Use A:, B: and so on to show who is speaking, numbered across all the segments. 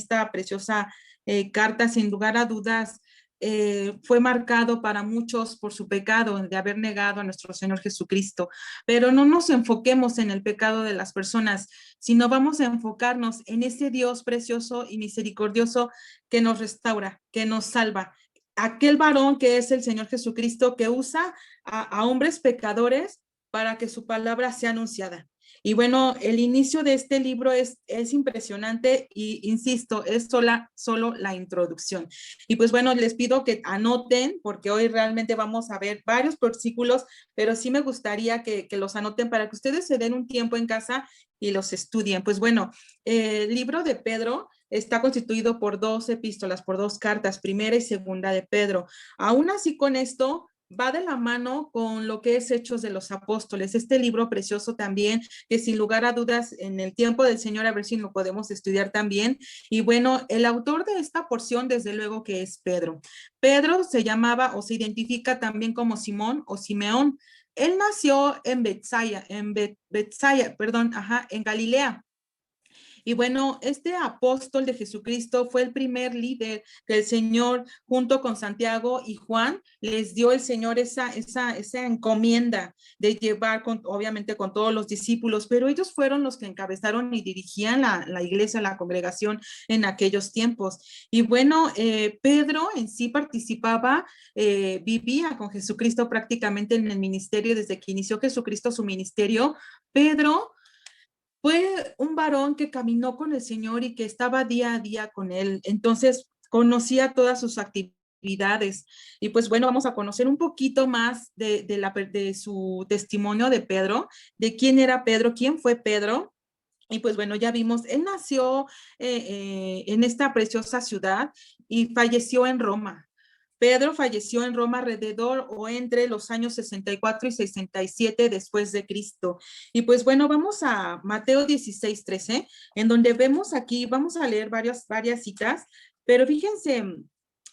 A: esta preciosa carta, sin lugar a dudas, fue marcado para muchos por su pecado de haber negado a nuestro Señor Jesucristo. Pero no nos enfoquemos en el pecado de las personas, sino vamos a enfocarnos en ese Dios precioso y misericordioso que nos restaura, que nos salva. Aquel varón que es el Señor Jesucristo, que usa a hombres pecadores para que su palabra sea anunciada. Y bueno, el inicio de este libro es impresionante y insisto, es solo la introducción. Y pues bueno, les pido que anoten, porque hoy realmente vamos a ver varios versículos, pero sí me gustaría que los anoten para que ustedes se den un tiempo en casa y los estudien. Pues bueno, el libro de Pedro está constituido por 2 epístolas, por 2 cartas, primera y segunda de Pedro. Aún así con esto, va de la mano con lo que es Hechos de los Apóstoles, este libro precioso también, que sin lugar a dudas en el tiempo del Señor, a ver si lo podemos estudiar también. Y bueno, el autor de esta porción, desde luego que es Pedro. Pedro se llamaba o se identifica también como Simón o Simeón. Él nació en en Galilea. Y bueno, este apóstol de Jesucristo fue el primer líder que el Señor, junto con Santiago y Juan, les dio el Señor esa encomienda de llevar, obviamente, con todos los discípulos, pero ellos fueron los que encabezaron y dirigían la iglesia, la congregación en aquellos tiempos. Y bueno, Pedro en sí participaba, vivía con Jesucristo prácticamente en el ministerio desde que inició Jesucristo su ministerio. Pedro fue un varón que caminó con el Señor y que estaba día a día con él. Entonces, conocía todas sus actividades. Y pues bueno, vamos a conocer un poquito más de su testimonio de Pedro, de quién era Pedro, quién fue Pedro. Y pues bueno, ya vimos, él nació en esta preciosa ciudad y falleció en Roma. Pedro falleció en Roma alrededor o entre los años 64 y 67 después de Cristo. Y pues bueno, vamos a Mateo 16:13, en donde vemos aquí, vamos a leer varias citas, pero fíjense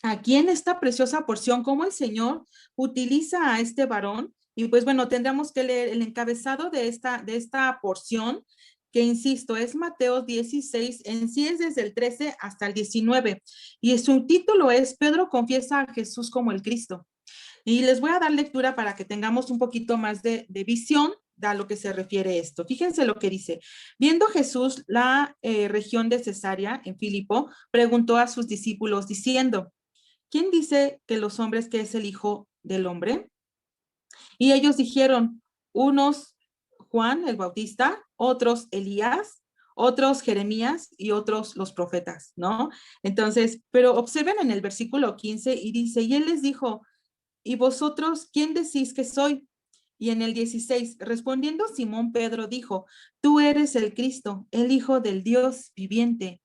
A: aquí en esta preciosa porción, cómo el Señor utiliza a este varón. Y pues bueno, tendremos que leer el encabezado de esta porción, que insisto, es Mateo 16, en sí es desde el 13 hasta el 19, y su título es Pedro confiesa a Jesús como el Cristo. Y les voy a dar lectura para que tengamos un poquito más de visión a lo que se refiere esto. Fíjense lo que dice. Viendo Jesús la región de Cesarea en Filipo, preguntó a sus discípulos diciendo, ¿quién dice que los hombres que es el Hijo del Hombre? Y ellos dijeron, unos Juan el Bautista, otros Elías, otros Jeremías y otros los profetas, ¿no? Entonces, pero observen en el versículo 15 y dice, y él les dijo, ¿y vosotros quién decís que soy? Y en el 16, respondiendo Simón Pedro dijo, tú eres el Cristo, el Hijo del Dios viviente.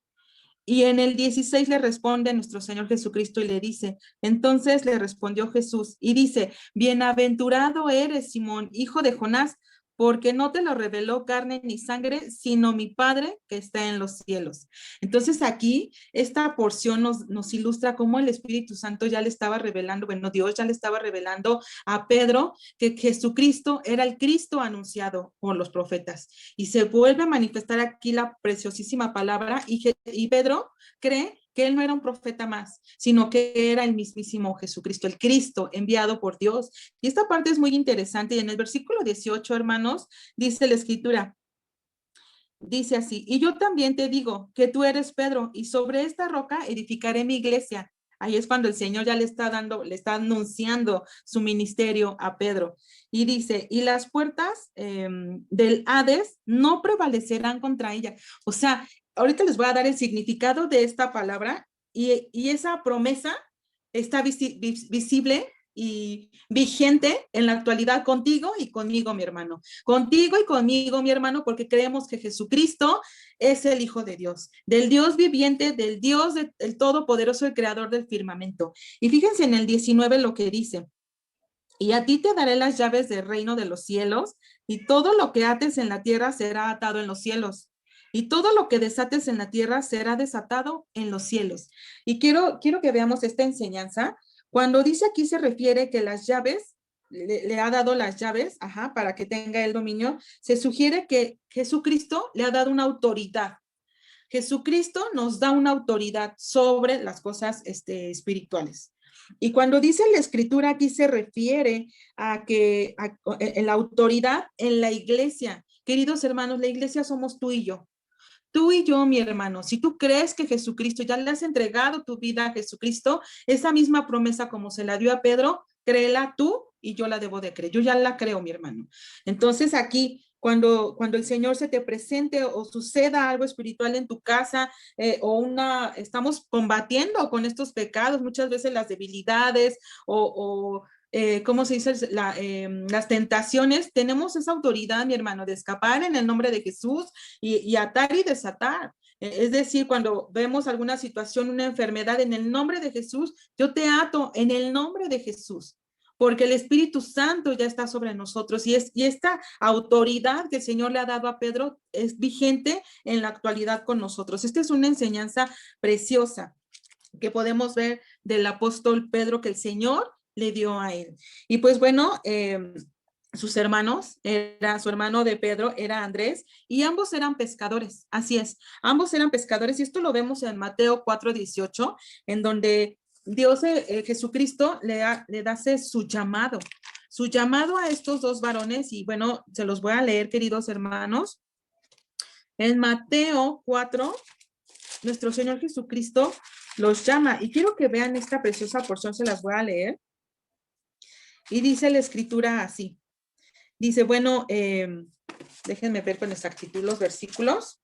A: Y en el 16 le responde nuestro Señor Jesucristo y le dice, entonces le respondió Jesús y dice, bienaventurado eres Simón, hijo de Jonás, porque no te lo reveló carne ni sangre, sino mi Padre que está en los cielos. Entonces aquí esta porción nos ilustra cómo el Espíritu Santo ya le estaba revelando, bueno, Dios ya le estaba revelando a Pedro que Jesucristo era el Cristo anunciado por los profetas. Y se vuelve a manifestar aquí la preciosísima palabra y Pedro cree que él no era un profeta más, sino que era el mismísimo Jesucristo, el Cristo enviado por Dios. Y esta parte es muy interesante. Y en el versículo 18, hermanos, dice la escritura, dice así, y yo también te digo que tú eres Pedro, y sobre esta roca edificaré mi iglesia. Ahí es cuando el Señor ya le está anunciando su ministerio a Pedro. Y dice, y las puertas del Hades no prevalecerán contra ella. O sea, ahorita les voy a dar el significado de esta palabra y esa promesa está visible y vigente en la actualidad contigo y conmigo, mi hermano. Contigo y conmigo, mi hermano, porque creemos que Jesucristo es el Hijo de Dios, del Dios viviente, del Dios del Todopoderoso, el Creador del firmamento. Y fíjense en el 19 lo que dice. Y a ti te daré las llaves del reino de los cielos, y todo lo que ates en la tierra será atado en los cielos, y todo lo que desates en la tierra será desatado en los cielos. Y quiero que veamos esta enseñanza. Cuando dice aquí se refiere que las llaves, le ha dado las llaves, para que tenga el dominio, se sugiere que Jesucristo le ha dado una autoridad. Jesucristo nos da una autoridad sobre las cosas espirituales. Y cuando dice la escritura aquí se refiere a que en la autoridad en la iglesia. Queridos hermanos, la iglesia somos tú y yo. Tú y yo, mi hermano, si tú crees que Jesucristo, ya le has entregado tu vida a Jesucristo, esa misma promesa como se la dio a Pedro, créela tú y yo la debo de creer. Yo ya la creo, mi hermano. Entonces aquí, cuando el Señor se te presente o suceda algo espiritual en tu casa estamos combatiendo con estos pecados, muchas veces las debilidades ¿cómo se dice? Las tentaciones, tenemos esa autoridad, mi hermano, de escapar en el nombre de Jesús y atar y desatar. Es decir, cuando vemos alguna situación, una enfermedad, en el nombre de Jesús, yo te ato en el nombre de Jesús, porque el Espíritu Santo ya está sobre nosotros y esta autoridad que el Señor le ha dado a Pedro es vigente en la actualidad con nosotros. Esta es una enseñanza preciosa que podemos ver del apóstol Pedro que el Señor le dio a él. Y pues bueno, sus hermanos, su hermano de Pedro era Andrés, y ambos eran pescadores, así es, ambos eran pescadores, y esto lo vemos en Mateo 4:18, en donde Dios, Jesucristo, le da su llamado a estos dos varones, y bueno, se los voy a leer, queridos hermanos. En Mateo 4, nuestro Señor Jesucristo los llama, y quiero que vean esta preciosa porción, se las voy a leer. Y dice la escritura así. Dice, bueno, déjenme ver con exactitud los versículos.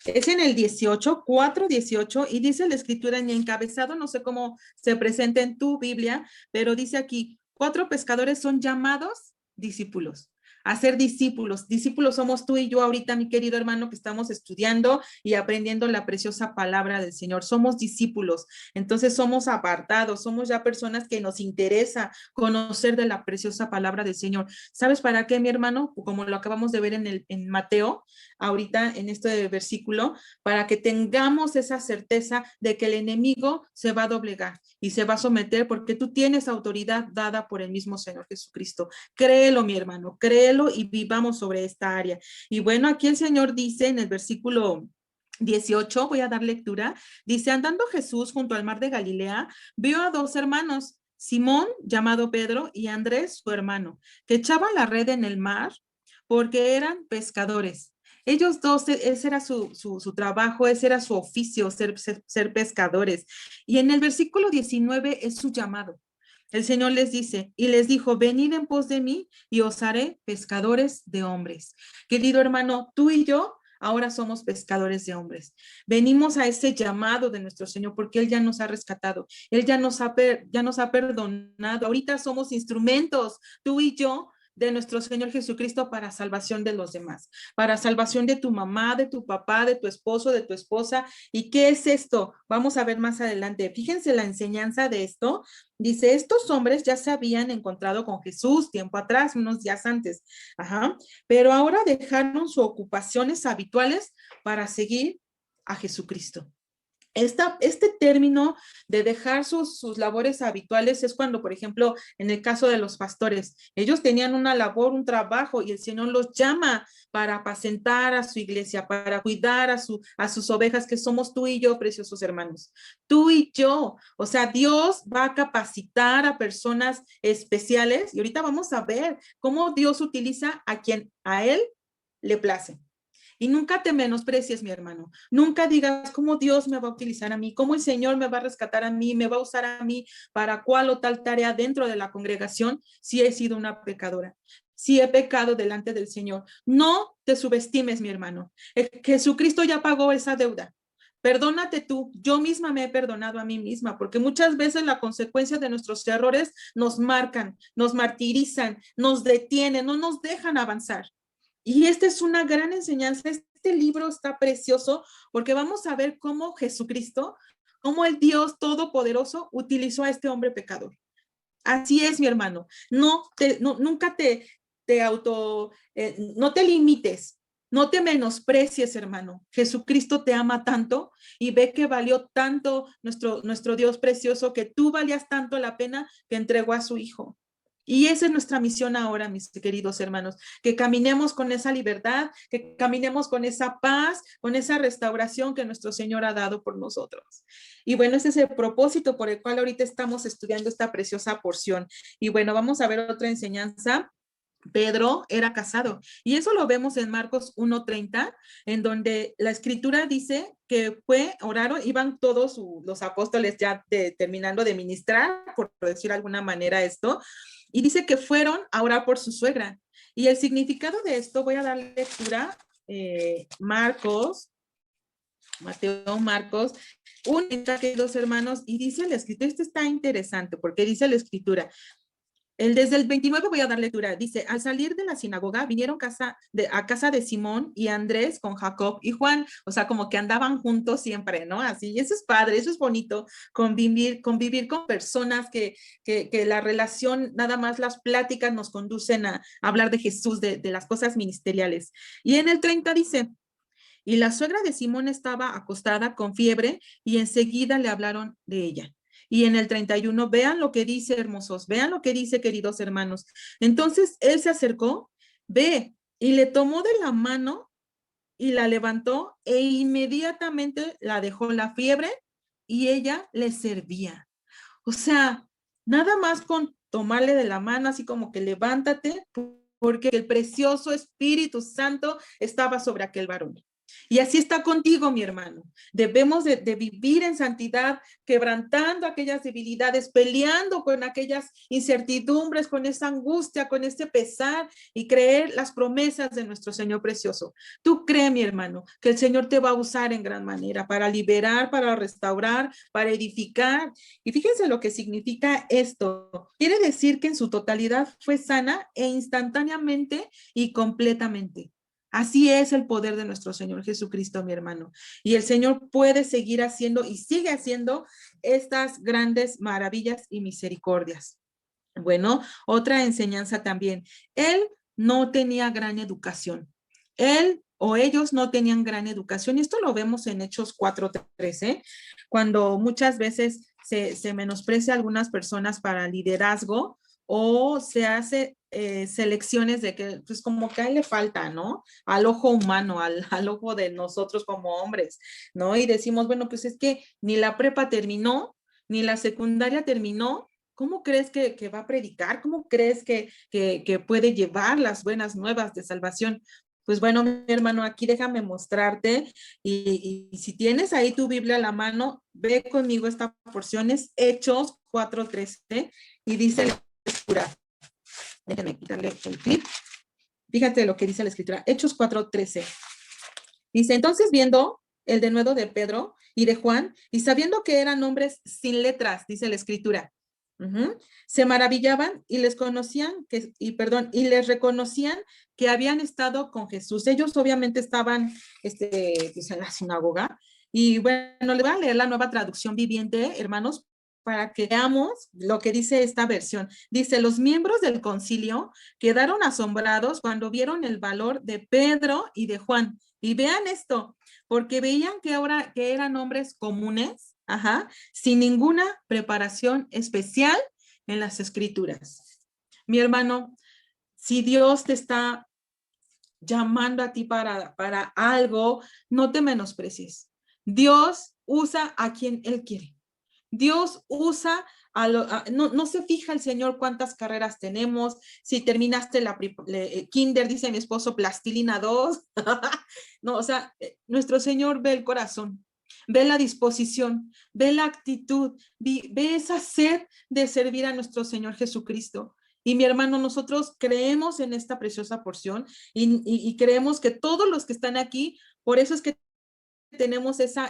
A: Es en el 18, 4:18, y dice la escritura en encabezado, no sé cómo se presenta en tu Biblia, pero dice aquí, 4 pescadores son llamados discípulos. A ser discípulos. Discípulos somos tú y yo ahorita, mi querido hermano, que estamos estudiando y aprendiendo la preciosa palabra del Señor. Somos discípulos. Entonces somos apartados, somos ya personas que nos interesa conocer de la preciosa palabra del Señor. ¿Sabes para qué, mi hermano? Como lo acabamos de ver en Mateo, ahorita en este versículo, para que tengamos esa certeza de que el enemigo se va a doblegar y se va a someter porque tú tienes autoridad dada por el mismo Señor Jesucristo. Créelo, mi hermano, créelo y vivamos sobre esta área. Y bueno, aquí el Señor dice en el versículo 18, voy a dar lectura, dice, andando Jesús junto al mar de Galilea, vio a 2 hermanos, Simón, llamado Pedro, y Andrés, su hermano, que echaban la red en el mar porque eran pescadores. Ellos dos, ese era su trabajo, ese era su oficio, ser pescadores. Y en el versículo 19 es su llamado. El Señor les dice, y les dijo, venid en pos de mí y os haré pescadores de hombres. Querido hermano, tú y yo ahora somos pescadores de hombres. Venimos a ese llamado de nuestro Señor porque Él ya nos ha rescatado, Él ya nos ha perdonado. Ahorita somos instrumentos, tú y yo, de nuestro Señor Jesucristo para salvación de los demás, para salvación de tu mamá, de tu papá, de tu esposo, de tu esposa. ¿Y qué es esto? Vamos a ver más adelante. Fíjense la enseñanza de esto. Dice, estos hombres ya se habían encontrado con Jesús tiempo atrás, unos días antes, pero ahora dejaron sus ocupaciones habituales para seguir a Jesucristo. Este término de dejar sus labores habituales es cuando, por ejemplo, en el caso de los pastores, ellos tenían una labor, un trabajo, y el Señor los llama para apacentar a su iglesia, para cuidar a sus ovejas, que somos tú y yo, preciosos hermanos. Tú y yo. O sea, Dios va a capacitar a personas especiales, y ahorita vamos a ver cómo Dios utiliza a quien a Él le place. Y nunca te menosprecies, mi hermano. Nunca digas cómo Dios me va a utilizar a mí, cómo el Señor me va a rescatar a mí, me va a usar a mí para cuál o tal tarea dentro de la congregación si he sido una pecadora, si he pecado delante del Señor. No te subestimes, mi hermano. Jesucristo ya pagó esa deuda. Perdónate tú, yo misma me he perdonado a mí misma, porque muchas veces la consecuencia de nuestros errores nos marcan, nos martirizan, nos detienen, no nos dejan avanzar. Y esta es una gran enseñanza. Este libro está precioso porque vamos a ver cómo Jesucristo, cómo el Dios Todopoderoso utilizó a este hombre pecador. Así es, mi hermano. Nunca no te limites, no te menosprecies, hermano. Jesucristo te ama tanto y ve que valió tanto nuestro Dios precioso, que tú valías tanto la pena que entregó a su Hijo. Y esa es nuestra misión ahora, mis queridos hermanos, que caminemos con esa libertad, que caminemos con esa paz, con esa restauración que nuestro Señor ha dado por nosotros. Y bueno, ese es el propósito por el cual ahorita estamos estudiando esta preciosa porción. Y bueno, vamos a ver otra enseñanza. Pedro era casado y eso lo vemos en Marcos 1:30, en donde la escritura dice que oraron, iban todos los apóstoles ya terminando de ministrar, por decir de alguna manera esto, y dice que fueron a orar por su suegra. Y el significado de esto, voy a dar lectura, Mateo, Marcos, un dos hermanos, y dice la escritura, esto está interesante porque dice la escritura, desde el 29 voy a dar lectura. Dice, al salir de la sinagoga vinieron a casa de Simón y Andrés con Jacob y Juan. O sea, como que andaban juntos siempre, ¿no? Así, y eso es padre, eso es bonito, convivir con personas que la relación, nada más las pláticas nos conducen a hablar de Jesús, de las cosas ministeriales. Y en el 30 dice, y la suegra de Simón estaba acostada con fiebre y enseguida le hablaron de ella. Y en el 31, vean lo que dice, hermosos, vean lo que dice, queridos hermanos. Entonces él se acercó, ve, y le tomó de la mano y la levantó e inmediatamente la dejó la fiebre y ella le servía. O sea, nada más con tomarle de la mano, así como que levántate, porque el precioso Espíritu Santo estaba sobre aquel varón. Y así está contigo, mi hermano. Debemos de vivir en santidad, quebrantando aquellas debilidades, peleando con aquellas incertidumbres, con esa angustia, con ese pesar y creer las promesas de nuestro Señor precioso. Tú cree, mi hermano, que el Señor te va a usar en gran manera para liberar, para restaurar, para edificar. Y fíjense lo que significa esto. Quiere decir que en su totalidad fue sana e instantáneamente y completamente. Así es el poder de nuestro Señor Jesucristo, mi hermano. Y el Señor puede seguir haciendo y sigue haciendo estas grandes maravillas y misericordias. Bueno, otra enseñanza también. Él no tenía gran educación. Él o ellos no tenían gran educación. Y esto lo vemos en Hechos 4:13, cuando muchas veces se menosprecia a algunas personas para liderazgo o se hace selecciones de que, pues como que a él le falta, ¿no? Al ojo humano, al ojo de nosotros como hombres, ¿no? Y decimos, bueno, pues es que ni la prepa terminó, ni la secundaria terminó. ¿Cómo crees que va a predicar? ¿Cómo crees que puede llevar las buenas nuevas de salvación? Pues bueno, mi hermano, aquí déjame mostrarte y si tienes ahí tu Biblia a la mano, ve conmigo esta porción, es Hechos 4:13 y dice la escritura. Déjenme quitarle el clip. Fíjate lo que dice la escritura, Hechos 4:13. Dice, entonces viendo el denuedo de Pedro y de Juan, y sabiendo que eran hombres sin letras, dice la escritura, se maravillaban y les conocían, y les reconocían que habían estado con Jesús. Ellos obviamente estaban pues en la sinagoga. Y bueno, le voy a leer la nueva traducción viviente, hermanos, para que veamos lo que dice esta versión. Dice, los miembros del concilio quedaron asombrados cuando vieron el valor de Pedro y de Juan. Y vean esto, porque veían que eran hombres comunes, sin ninguna preparación especial en las escrituras. Mi hermano, si Dios te está llamando a ti para algo, no te menosprecies. Dios usa a quien Él quiere. Dios usa no se fija el Señor cuántas carreras tenemos, si terminaste la kinder, dice mi esposo, plastilina 2. No, o sea, nuestro Señor ve el corazón, ve la disposición, ve la actitud, ve esa sed de servir a nuestro Señor Jesucristo. Y mi hermano, nosotros creemos en esta preciosa porción y creemos que todos los que están aquí, por eso es que tenemos esa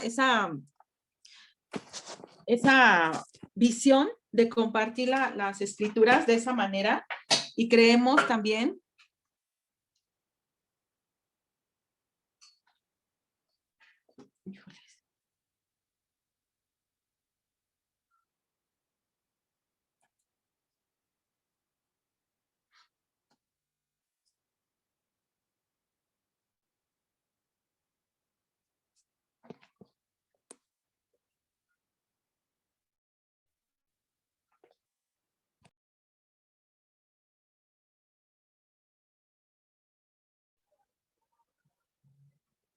A: visión de compartir las escrituras de esa manera y creemos también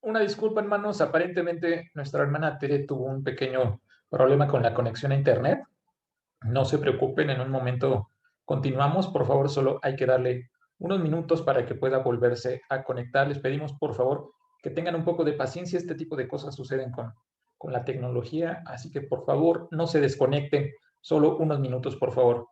B: Una disculpa, hermanos. Aparentemente nuestra hermana Tere tuvo un pequeño problema con la conexión a internet. No se preocupen, en un momento continuamos. Por favor, solo hay que darle unos minutos para que pueda volverse a conectar. Les pedimos, por favor, que tengan un poco de paciencia. Este tipo de cosas suceden con la tecnología, así que por favor no se desconecten. Solo unos minutos, por favor.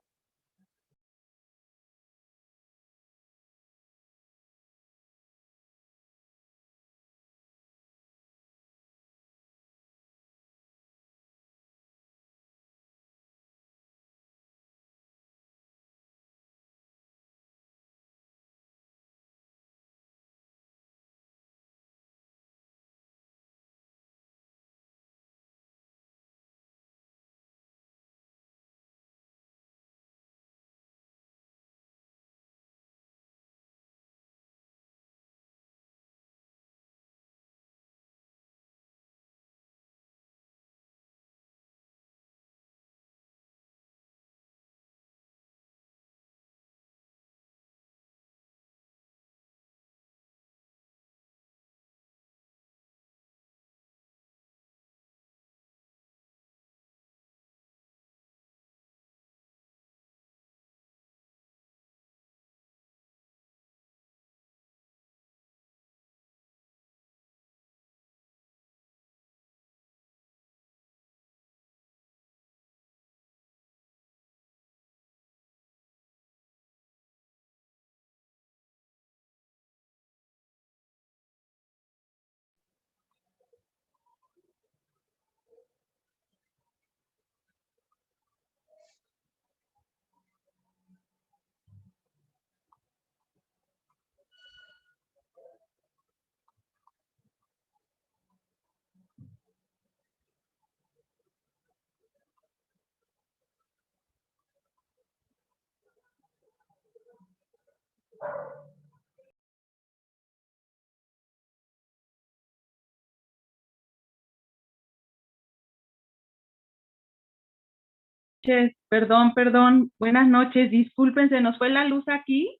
C: Perdón, buenas noches, disculpen, se nos fue la luz aquí,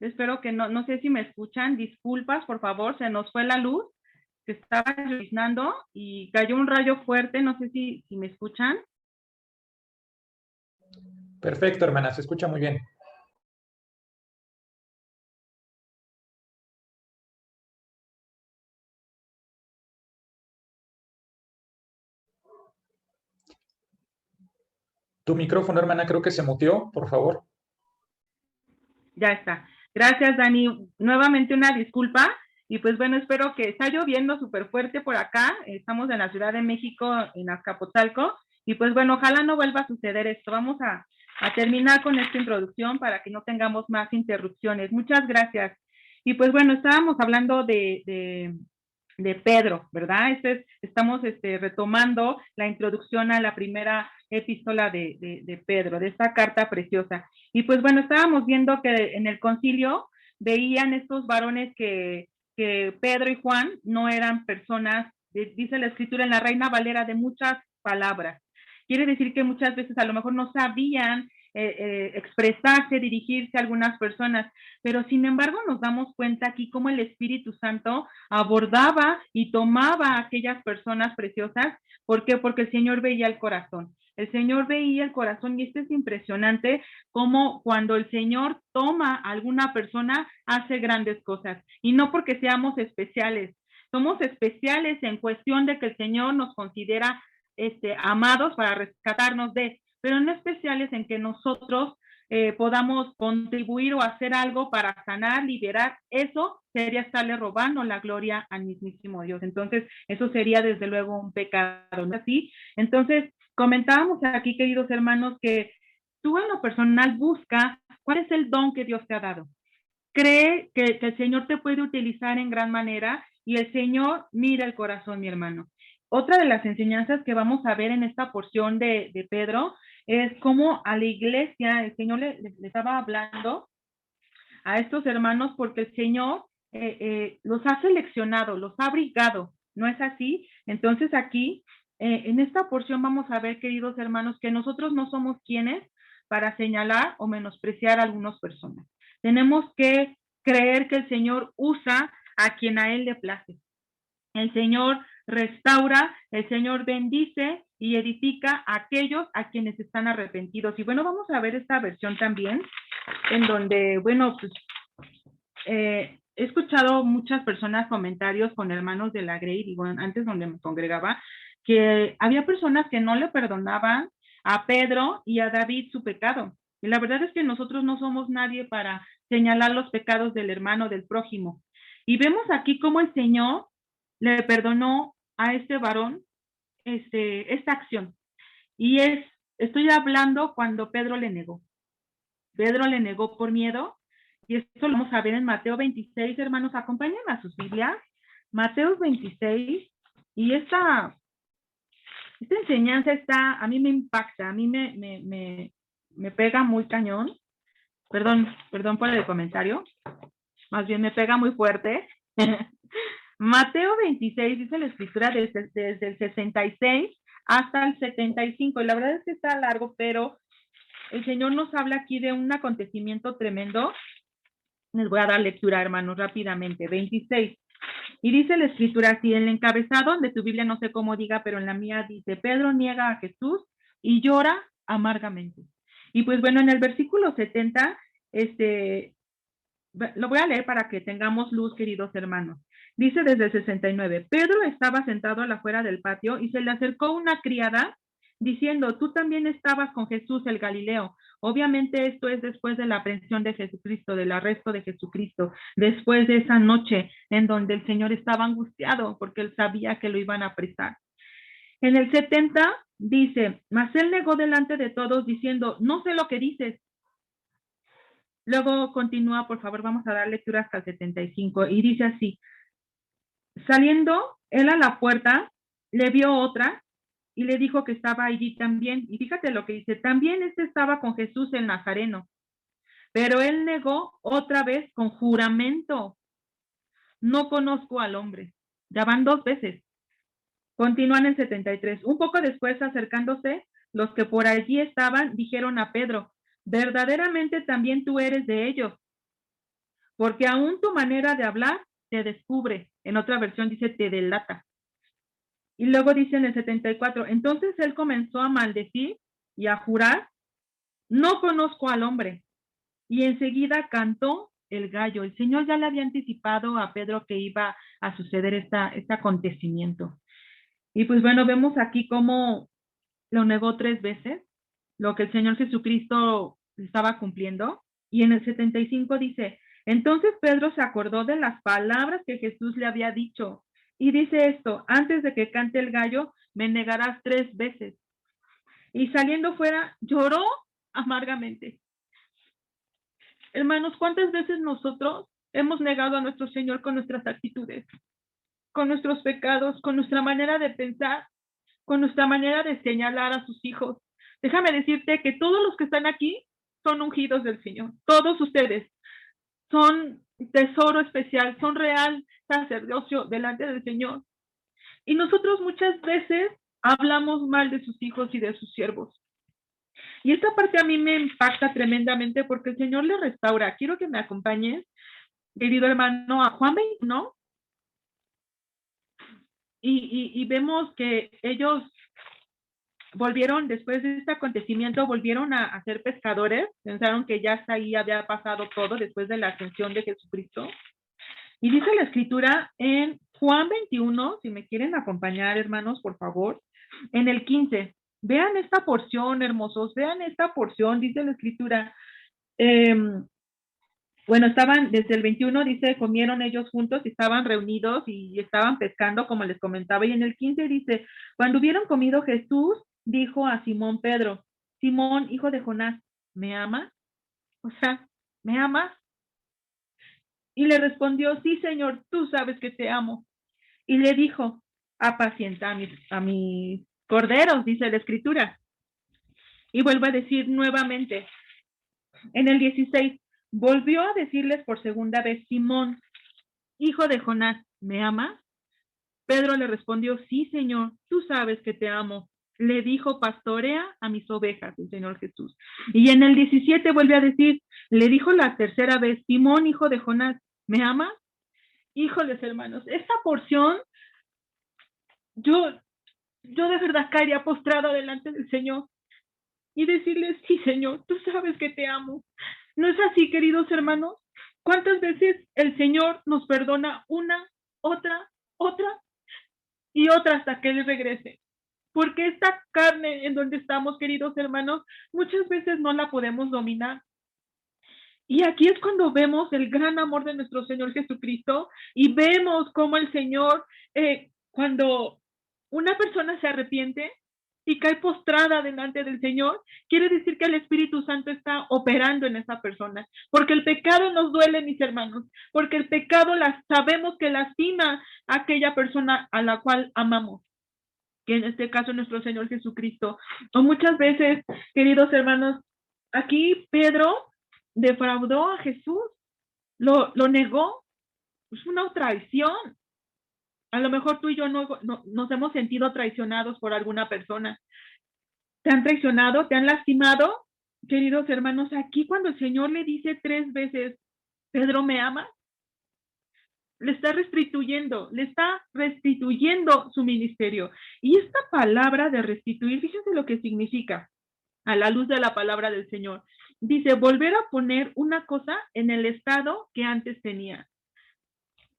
C: espero que no sé si me escuchan, disculpas, por favor, se nos fue la luz, que estaba lloviznando y cayó un rayo fuerte, no sé si me escuchan.
B: Perfecto, hermana, se escucha muy bien. Tu micrófono, hermana, creo que se muteó, por favor.
C: Ya está. Gracias, Dani. Nuevamente una disculpa. Y pues bueno, espero que está lloviendo súper fuerte por acá. Estamos en la Ciudad de México, en Azcapotzalco. Y pues bueno, ojalá no vuelva a suceder esto. Vamos a terminar con esta introducción para que no tengamos más interrupciones. Muchas gracias. Y pues bueno, estábamos hablando de Pedro, ¿verdad? Estamos retomando la introducción a la primera epístola de Pedro, de esta carta preciosa. Y pues bueno, estábamos viendo que en el concilio veían estos varones que Pedro y Juan no eran personas, dice la escritura en la Reina Valera, de muchas palabras. Quiere decir que muchas veces a lo mejor no sabían expresarse, dirigirse a algunas personas, pero sin embargo nos damos cuenta aquí cómo el Espíritu Santo abordaba y tomaba a aquellas personas preciosas. ¿Por qué? Porque el Señor veía el corazón. El Señor veía el corazón y esto es impresionante como cuando el Señor toma a alguna persona hace grandes cosas y no porque seamos especiales. Somos especiales en cuestión de que el Señor nos considera amados para rescatarnos pero no especiales en que nosotros podamos contribuir o hacer algo para sanar, liberar. Eso sería estarle robando la gloria al mismísimo Dios. Entonces, eso sería desde luego un pecado, ¿no? Así, entonces, comentábamos aquí, queridos hermanos, que tú en lo personal busca cuál es el don que Dios te ha dado. Cree que el Señor te puede utilizar en gran manera y el Señor mira el corazón, mi hermano. Otra de las enseñanzas que vamos a ver en esta porción de Pedro es cómo a la iglesia el Señor le estaba hablando a estos hermanos porque el Señor los ha seleccionado, los ha abrigado, ¿no es así? Entonces aquí, en esta porción vamos a ver, queridos hermanos, que nosotros no somos quienes para señalar o menospreciar a algunas personas. Tenemos que creer que el Señor usa a quien a Él le place. El Señor restaura, el Señor bendice y edifica a aquellos a quienes están arrepentidos. Y bueno, vamos a ver esta versión también, en donde, bueno, pues he escuchado muchas personas comentarios con hermanos de la Grey, digo, antes donde me congregaba, que había personas que no le perdonaban a Pedro y a David su pecado. Y la verdad es que nosotros no somos nadie para señalar los pecados del hermano, del prójimo. Y vemos aquí cómo el Señor le perdonó a este varón esta acción. Y estoy hablando cuando Pedro le negó. Pedro le negó por miedo. Y esto lo vamos a ver en Mateo 26, hermanos, acompañen a sus Biblias. Mateo 26, y esta enseñanza a mí me impacta, a mí me pega muy cañón. Perdón por el comentario. Más bien me pega muy fuerte. Mateo 26 dice la escritura desde el 66 hasta el 75. Y la verdad es que está largo, pero el Señor nos habla aquí de un acontecimiento tremendo. Les voy a dar lectura, hermanos, rápidamente. 26. Y dice la escritura así, en el encabezado de tu Biblia, no sé cómo diga, pero en la mía dice, Pedro niega a Jesús y llora amargamente. Y pues bueno, en el versículo 70, lo voy a leer para que tengamos luz, queridos hermanos. Dice desde el 69, Pedro estaba sentado a la afuera del patio y se le acercó una criada diciendo, tú también estabas con Jesús el Galileo. Obviamente esto es después de la aprehensión de Jesucristo, del arresto de Jesucristo, después de esa noche en donde el Señor estaba angustiado porque él sabía que lo iban a apresar. En el 70 dice, mas él negó delante de todos diciendo, no sé lo que dices. Luego continúa, por favor, vamos a dar lectura hasta el 75 y dice así, saliendo él a la puerta, le vio otra y le dijo que estaba allí también. Y fíjate lo que dice, también estaba con Jesús el Nazareno. Pero él negó otra vez con juramento. No conozco al hombre. Ya van 2 veces. Continúan en 73. Un poco después, acercándose, los que por allí estaban dijeron a Pedro, verdaderamente también tú eres de ellos, porque aún tu manera de hablar te descubre. En otra versión dice te delata. Y luego dice en el 74, entonces él comenzó a maldecir y a jurar, no conozco al hombre. Y enseguida cantó el gallo. El Señor ya le había anticipado a Pedro que iba a suceder este acontecimiento. Y pues bueno, vemos aquí cómo lo negó 3 veces, lo que el Señor Jesucristo estaba cumpliendo. Y en el 75 dice, entonces Pedro se acordó de las palabras que Jesús le había dicho. Y dice esto, antes de que cante el gallo, me negarás 3 veces. Y saliendo fuera, lloró amargamente. Hermanos, ¿cuántas veces nosotros hemos negado a nuestro Señor con nuestras actitudes, con nuestros pecados, con nuestra manera de pensar, con nuestra manera de señalar a sus hijos? Déjame decirte que todos los que están aquí son ungidos del Señor. Todos ustedes son tesoro especial, son real sacerdocio delante del Señor. Y nosotros muchas veces hablamos mal de sus hijos y de sus siervos. Y esta parte a mí me impacta tremendamente porque el Señor le restaura. Quiero que me acompañes, querido hermano, a Juan 21. Y vemos que ellos volvieron, después de este acontecimiento, volvieron a ser pescadores. Pensaron que ya hasta ahí había pasado todo después de la ascensión de Jesucristo. Y dice la escritura en Juan 21, si me quieren acompañar, hermanos, por favor, en el 15. Vean esta porción, hermosos, vean esta porción, dice la escritura. Bueno, estaban, desde el 21 dice, comieron ellos juntos y estaban reunidos y estaban pescando, como les comentaba. Y en el 15 dice, cuando hubieron comido, Jesús dijo a Simón Pedro, Simón, hijo de Jonás, ¿me amas? O sea, ¿me amas? Y le respondió, sí, Señor, tú sabes que te amo. Y le dijo, apacienta a mis corderos, dice la escritura. Y vuelvo a decir nuevamente, en el 16, volvió a decirles por segunda vez, Simón, hijo de Jonás, ¿me amas? Pedro le respondió, sí, Señor, tú sabes que te amo. Le dijo, pastorea a mis ovejas, el Señor Jesús. Y en el 17 vuelve a decir, le dijo la tercera vez, Simón, hijo de Jonás, ¿me amas? Híjoles, hermanos, esta porción yo de verdad caería postrada delante del Señor y decirle, sí, Señor, tú sabes que te amo. ¿No es así, queridos hermanos? ¿Cuántas veces el Señor nos perdona una, otra y otra hasta que Él regrese? Porque esta carne en donde estamos, queridos hermanos, muchas veces no la podemos dominar. Y aquí es cuando vemos el gran amor de nuestro Señor Jesucristo y vemos cómo el Señor, cuando una persona se arrepiente y cae postrada delante del Señor, quiere decir que el Espíritu Santo está operando en esa persona, porque el pecado nos duele, mis hermanos, porque el pecado sabemos que lastima a aquella persona a la cual amamos, que en este caso es nuestro Señor Jesucristo. O muchas veces, queridos hermanos, aquí Pedro defraudó a Jesús, lo negó, es una traición. A lo mejor tú y yo no nos hemos sentido traicionados por alguna persona. ¿Te han traicionado? ¿Te han lastimado? Queridos hermanos, aquí cuando el Señor le dice 3 veces, Pedro, ¿me amas? Le está restituyendo su ministerio. Y esta palabra de restituir, fíjense lo que significa a la luz de la palabra del Señor. Dice, volver a poner una cosa en el estado que antes tenía.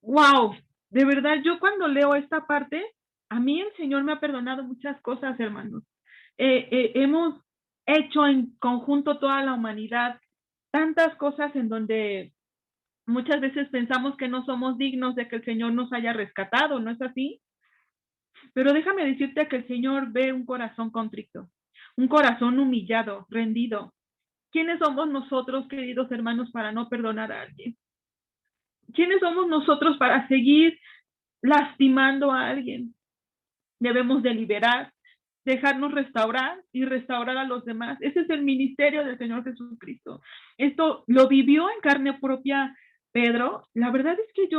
C: ¡Wow! De verdad, yo cuando leo esta parte, a mí el Señor me ha perdonado muchas cosas, hermanos. Hemos hecho en conjunto toda la humanidad tantas cosas en donde muchas veces pensamos que no somos dignos de que el Señor nos haya rescatado, ¿no es así? Pero déjame decirte que el Señor ve un corazón contrito, un corazón humillado, rendido. ¿Quiénes somos nosotros, queridos hermanos, para no perdonar a alguien? ¿Quiénes somos nosotros para seguir lastimando a alguien? Debemos deliberar, dejarnos restaurar y restaurar a los demás. Ese es el ministerio del Señor Jesucristo. Esto lo vivió en carne propia Pedro. La verdad es que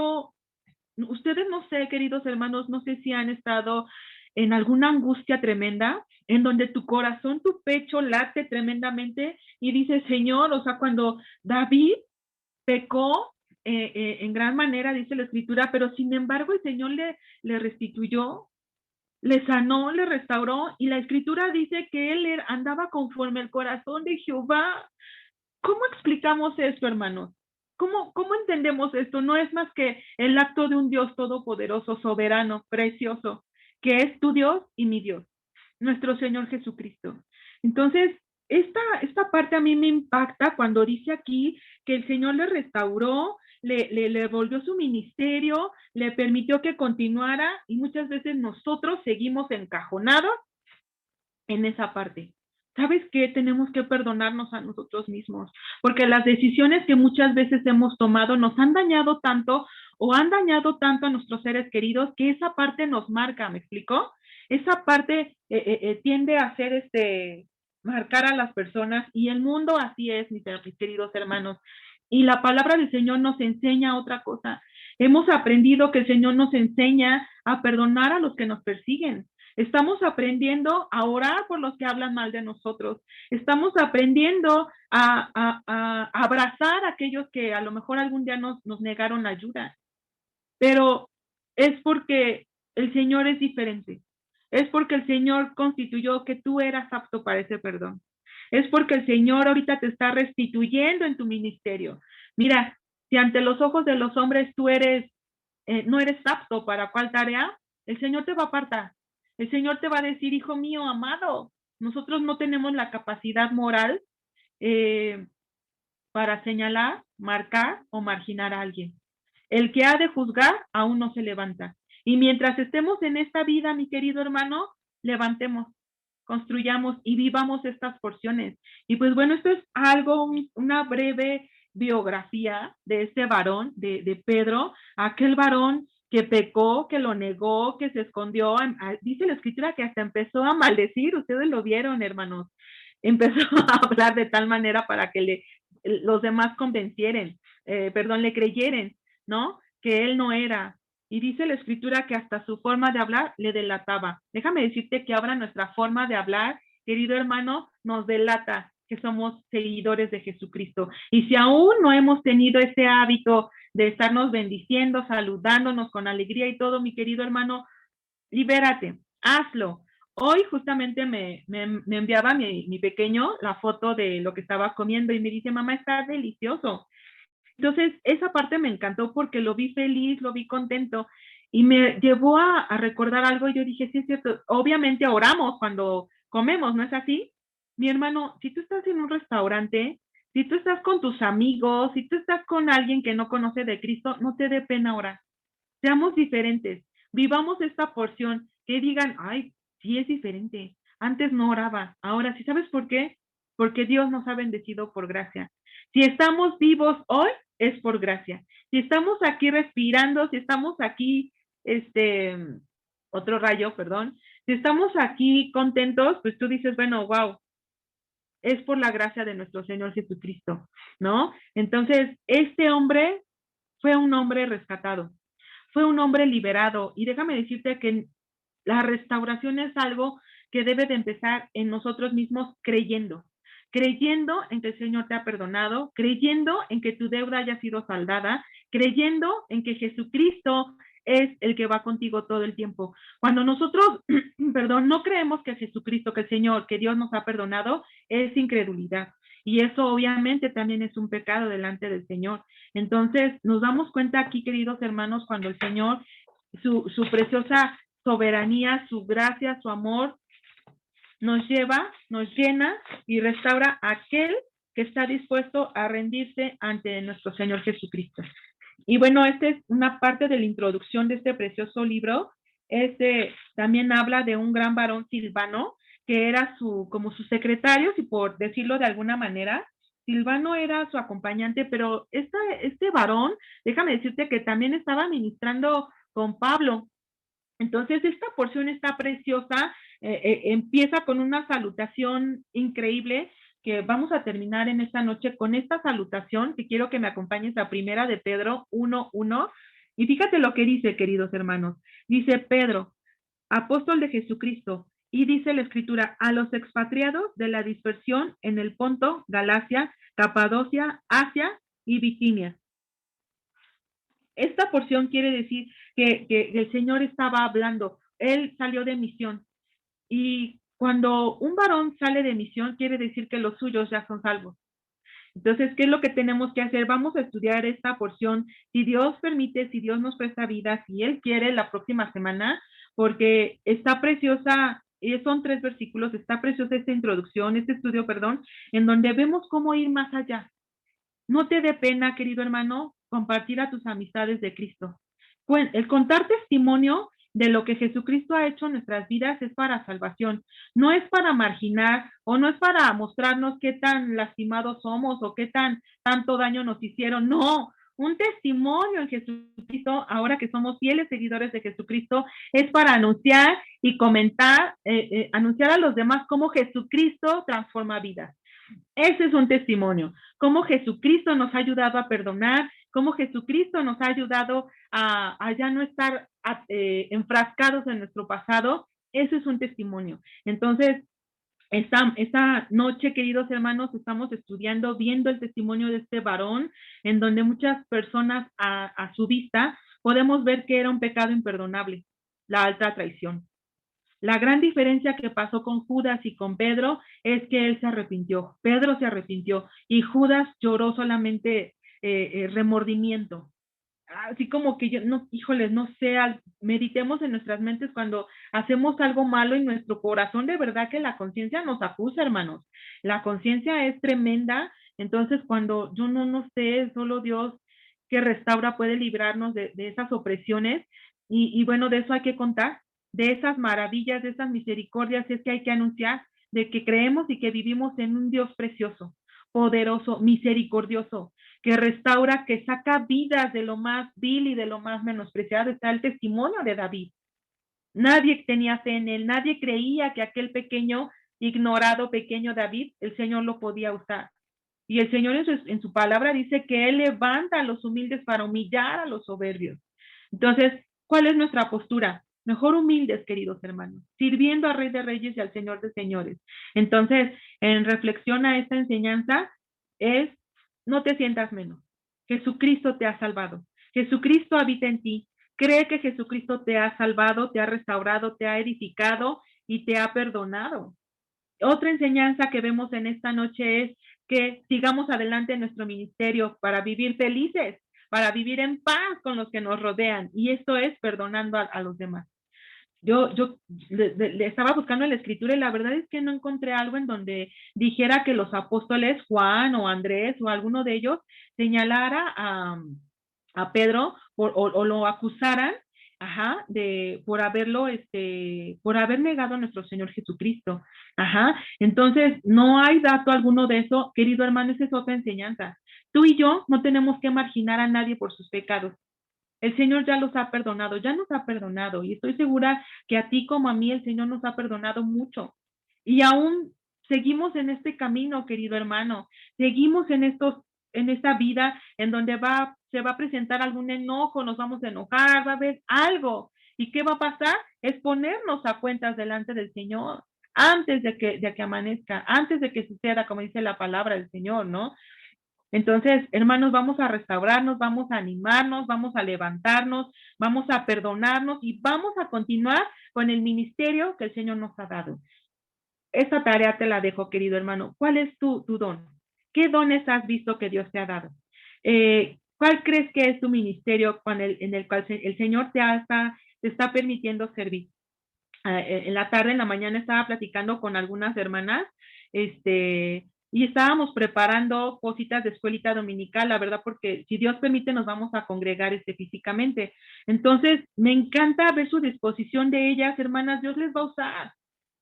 C: ustedes no sé, queridos hermanos, no sé si han estado en alguna angustia tremenda, en donde tu corazón, tu pecho late tremendamente y dice, Señor, o sea, cuando David pecó en gran manera, dice la Escritura, pero sin embargo el Señor le restituyó, le sanó, le restauró, y la Escritura dice que él andaba conforme al corazón de Jehová. ¿Cómo explicamos esto, hermanos? ¿Cómo entendemos esto? No es más que el acto de un Dios todopoderoso, soberano, precioso, que es tu Dios y mi Dios, nuestro Señor Jesucristo. Entonces, esta parte a mí me impacta cuando dice aquí que el Señor le restauró, le volvió su ministerio, le permitió que continuara, y muchas veces nosotros seguimos encajonados en esa parte. ¿Sabes qué? Tenemos que perdonarnos a nosotros mismos, porque las decisiones que muchas veces hemos tomado nos han dañado tanto o han dañado tanto a nuestros seres queridos que esa parte nos marca, ¿me explico? Esa parte tiende a hacer marcar a las personas, y el mundo así es, mis queridos hermanos. Y la palabra del Señor nos enseña otra cosa. Hemos aprendido que el Señor nos enseña a perdonar a los que nos persiguen. Estamos aprendiendo a orar por los que hablan mal de nosotros. Estamos aprendiendo a abrazar a aquellos que a lo mejor algún día nos negaron ayuda. Pero es porque el Señor es diferente. Es porque el Señor constituyó que tú eras apto para ese perdón. Es porque el Señor ahorita te está restituyendo en tu ministerio. Mira, si ante los ojos de los hombres tú no eres apto para cuál tarea, el Señor te va a apartar. El Señor te va a decir, hijo mío, amado, nosotros no tenemos la capacidad moral para señalar, marcar o marginar a alguien. El que ha de juzgar aún no se levanta. Y mientras estemos en esta vida, mi querido hermano, levantemos, construyamos y vivamos estas porciones. Y pues bueno, esto es algo, una breve biografía de este varón, de Pedro, aquel varón que pecó, que lo negó, que se escondió. Dice la Escritura que hasta empezó a maldecir, ustedes lo vieron, hermanos. Empezó a hablar de tal manera para que los demás le creyeran, ¿no? Que él no era. Y dice la Escritura que hasta su forma de hablar le delataba. Déjame decirte que ahora nuestra forma de hablar, querido hermano, nos delata que somos seguidores de Jesucristo. Y si aún no hemos tenido ese hábito de estarnos bendiciendo, saludándonos con alegría y todo, mi querido hermano, libérate, hazlo. Hoy justamente me enviaba mi pequeño la foto de lo que estaba comiendo y me dice, mamá, está delicioso. Entonces, esa parte me encantó porque lo vi feliz, lo vi contento y me llevó a recordar algo y yo dije, sí, es cierto, obviamente oramos cuando comemos, ¿no es así? Mi hermano, si tú estás en un restaurante, si tú estás con tus amigos, si tú estás con alguien que no conoce de Cristo, no te dé pena orar. Seamos diferentes, vivamos esta porción, que digan, ay, sí es diferente, antes no oraba, ahora sí, ¿sabes por qué? Porque Dios nos ha bendecido por gracia. Si estamos vivos hoy, es por gracia. Si estamos aquí respirando, si estamos aquí, otro rayo, perdón, si estamos aquí contentos, pues tú dices, bueno, wow, es por la gracia de nuestro Señor Jesucristo, ¿no? Entonces, este hombre fue un hombre rescatado, fue un hombre liberado. Y déjame decirte que la restauración es algo que debe de empezar en nosotros mismos creyendo. Creyendo en que el Señor te ha perdonado, creyendo en que tu deuda haya sido saldada, creyendo en que Jesucristo es el que va contigo todo el tiempo. Cuando nosotros, perdón, no creemos que Jesucristo, que el Señor, que Dios nos ha perdonado, es incredulidad. Y eso obviamente también es un pecado delante del Señor. Entonces, nos damos cuenta aquí, queridos hermanos, cuando el Señor, su preciosa soberanía, su gracia, su amor, nos lleva, nos llena y restaura a aquel que está dispuesto a rendirse ante nuestro Señor Jesucristo. Y bueno, esta es una parte de la introducción de este precioso libro. También habla de un gran varón Silvano, que era como su secretario, si por decirlo de alguna manera. Silvano era su acompañante, pero este varón, déjame decirte que también estaba ministrando con Pablo. Entonces, esta porción está preciosa, empieza con una salutación increíble que vamos a terminar en esta noche con esta salutación, que quiero que me acompañes a Primera de Pedro 1:1. Y fíjate lo que dice, queridos hermanos. Dice Pedro, apóstol de Jesucristo, y dice la Escritura, a los expatriados de la dispersión en el Ponto, Galacia, Capadocia, Asia y Bitinia. Esta porción quiere decir que el Señor estaba hablando, Él salió de misión. Y cuando un varón sale de misión, quiere decir que los suyos ya son salvos. Entonces, ¿qué es lo que tenemos que hacer? Vamos a estudiar esta porción, si Dios permite, si Dios nos presta vida, si Él quiere, la próxima semana, porque está preciosa, son 3 versículos, está preciosa esta introducción, este estudio, perdón, en donde vemos cómo ir más allá. No te dé pena, querido hermano, compartir a tus amistades de Cristo. El contar testimonio de lo que Jesucristo ha hecho en nuestras vidas es para salvación. No es para marginar o no es para mostrarnos qué tan lastimados somos o qué tanto daño nos hicieron. No, un testimonio en Jesucristo, ahora que somos fieles seguidores de Jesucristo, es para anunciar y comentar, anunciar a los demás cómo Jesucristo transforma vidas. Ese es un testimonio, cómo Jesucristo nos ha ayudado a perdonar, cómo Jesucristo nos ha ayudado a ya no estar enfrascados en nuestro pasado. Eso es un testimonio. Entonces, esta noche, queridos hermanos, estamos estudiando, viendo el testimonio de este varón, en donde muchas personas a su vista podemos ver que era un pecado imperdonable, la alta traición. La gran diferencia que pasó con Judas y con Pedro es que él se arrepintió, Pedro se arrepintió y Judas lloró solamente remordimiento. Así como que yo, no, híjoles, no sé, meditemos en nuestras mentes cuando hacemos algo malo y nuestro corazón, de verdad que la conciencia nos acusa, hermanos. La conciencia es tremenda, entonces cuando yo no sé, solo Dios que restaura puede librarnos de esas opresiones y bueno, de eso hay que contar, de esas maravillas, de esas misericordias, es que hay que anunciar de que creemos y que vivimos en un Dios precioso, poderoso, misericordioso, que restaura, que saca vidas de lo más vil y de lo más menospreciado. Está el testimonio de David. Nadie tenía fe en él, nadie creía que aquel pequeño, ignorado pequeño David, el Señor lo podía usar. Y el Señor en su palabra dice que Él levanta a los humildes para humillar a los soberbios. Entonces, ¿cuál es nuestra postura? Mejor humildes, queridos hermanos, sirviendo al Rey de Reyes y al Señor de Señores. Entonces, en reflexión a esta enseñanza es, no te sientas menos. Jesucristo te ha salvado. Jesucristo habita en ti. Cree que Jesucristo te ha salvado, te ha restaurado, te ha edificado y te ha perdonado. Otra enseñanza que vemos en esta noche es que sigamos adelante en nuestro ministerio para vivir felices, para vivir en paz con los que nos rodean, y esto es perdonando a los demás. Yo le estaba buscando en la escritura y la verdad es que no encontré algo en donde dijera que los apóstoles Juan o Andrés o alguno de ellos señalara a Pedro o lo acusaran, por haberlo, por haber negado a nuestro Señor Jesucristo. Entonces, no hay dato alguno de eso, querido hermano, esa es otra enseñanza. Tú y yo no tenemos que marginar a nadie por sus pecados. El Señor ya los ha perdonado, ya nos ha perdonado, y estoy segura que a ti como a mí el Señor nos ha perdonado mucho. Y aún seguimos en este camino, querido hermano, seguimos en esta vida en donde se va a presentar algún enojo, nos vamos a enojar, va a haber algo. ¿Y qué va a pasar? Es ponernos a cuentas delante del Señor antes de que amanezca, antes de que suceda, como dice la palabra del Señor, ¿no? Entonces, hermanos, vamos a restaurarnos, vamos a animarnos, vamos a levantarnos, vamos a perdonarnos y vamos a continuar con el ministerio que el Señor nos ha dado. Esta tarea te la dejo, querido hermano. ¿Cuál es tu don? ¿Qué dones has visto que Dios te ha dado? ¿Cuál crees que es tu ministerio en el cual el Señor te está permitiendo servir? En la tarde, en la mañana, estaba platicando con algunas hermanas, y estábamos preparando cositas de escuelita dominical, la verdad, porque si Dios permite nos vamos a congregar físicamente. Entonces, me encanta ver su disposición de ellas, hermanas. Dios les va a usar.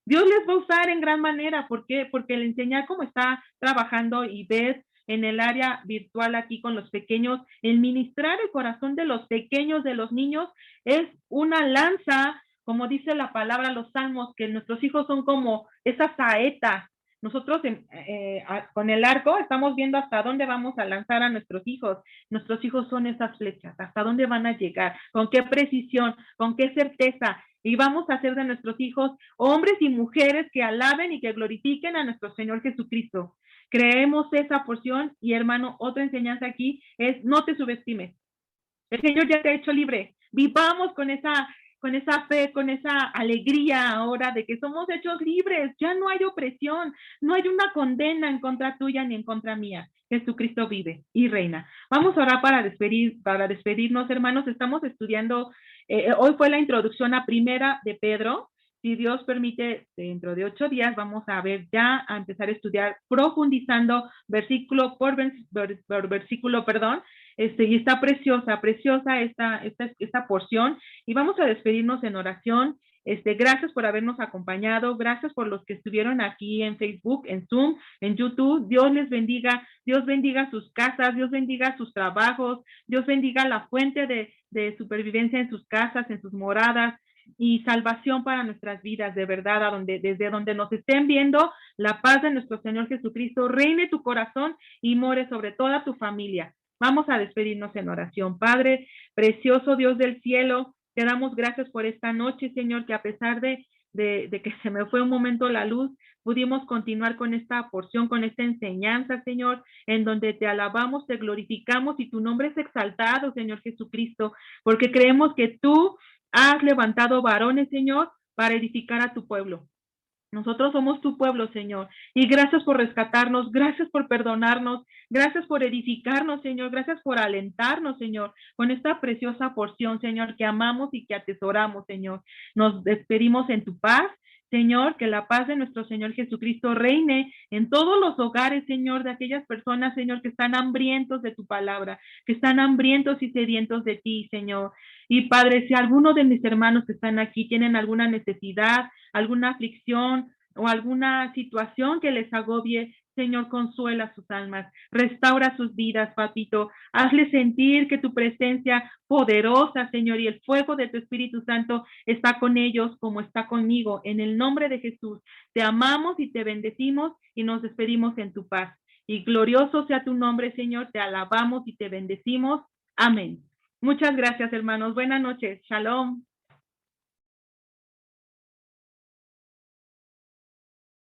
C: Dios les va a usar en gran manera. ¿Por qué? Porque el enseñar cómo está trabajando y ves en el área virtual aquí con los pequeños, el ministrar el corazón de los pequeños, de los niños, es una lanza, como dice la palabra, los salmos, que nuestros hijos son como esas saetas. Nosotros con el arco estamos viendo hasta dónde vamos a lanzar a nuestros hijos. Nuestros hijos son esas flechas, hasta dónde van a llegar, con qué precisión, con qué certeza. Y vamos a hacer de nuestros hijos hombres y mujeres que alaben y que glorifiquen a nuestro Señor Jesucristo. Creemos esa porción y, hermano, otra enseñanza aquí es no te subestimes. El Señor ya te ha hecho libre. Vivamos con esa fe, con esa alegría ahora de que somos hechos libres. Ya no hay opresión, no hay una condena en contra tuya ni en contra mía. Jesucristo vive y reina. Vamos a orar para despedirnos, hermanos. Estamos estudiando, hoy fue la introducción a Primera de Pedro. Si Dios permite, dentro de 8 días vamos a empezar a estudiar profundizando versículo por versículo, y está preciosa esta porción, y vamos a despedirnos en oración. Gracias por habernos acompañado, gracias por los que estuvieron aquí en Facebook, en Zoom, en YouTube. Dios les bendiga, Dios bendiga sus casas, Dios bendiga sus trabajos, Dios bendiga la fuente de supervivencia en sus casas, en sus moradas, y salvación para nuestras vidas, de verdad, desde donde nos estén viendo, la paz de nuestro Señor Jesucristo reine tu corazón y more sobre toda tu familia. Vamos a despedirnos en oración. Padre, precioso Dios del cielo, te damos gracias por esta noche, Señor, que a pesar de que se me fue un momento la luz, pudimos continuar con esta porción, con esta enseñanza, Señor, en donde te alabamos, te glorificamos y tu nombre es exaltado, Señor Jesucristo, porque creemos que tú has levantado varones, Señor, para edificar a tu pueblo. Nosotros somos tu pueblo, Señor, y gracias por rescatarnos, gracias por perdonarnos, gracias por edificarnos, Señor, gracias por alentarnos, Señor, con esta preciosa porción, Señor, que amamos y que atesoramos, Señor. Nos despedimos en tu paz, Señor, que la paz de nuestro Señor Jesucristo reine en todos los hogares, Señor, de aquellas personas, Señor, que están hambrientos de tu palabra, que están hambrientos y sedientos de ti, Señor. Y Padre, si alguno de mis hermanos que están aquí tienen alguna necesidad, alguna aflicción o alguna situación que les agobie, Señor, consuela sus almas, restaura sus vidas, papito, hazle sentir que tu presencia poderosa, Señor, y el fuego de tu Espíritu Santo está con ellos como está conmigo. En el nombre de Jesús, te amamos y te bendecimos y nos despedimos en tu paz. Y glorioso sea tu nombre, Señor, te alabamos y te bendecimos. Amén. Muchas gracias, hermanos. Buenas noches. Shalom.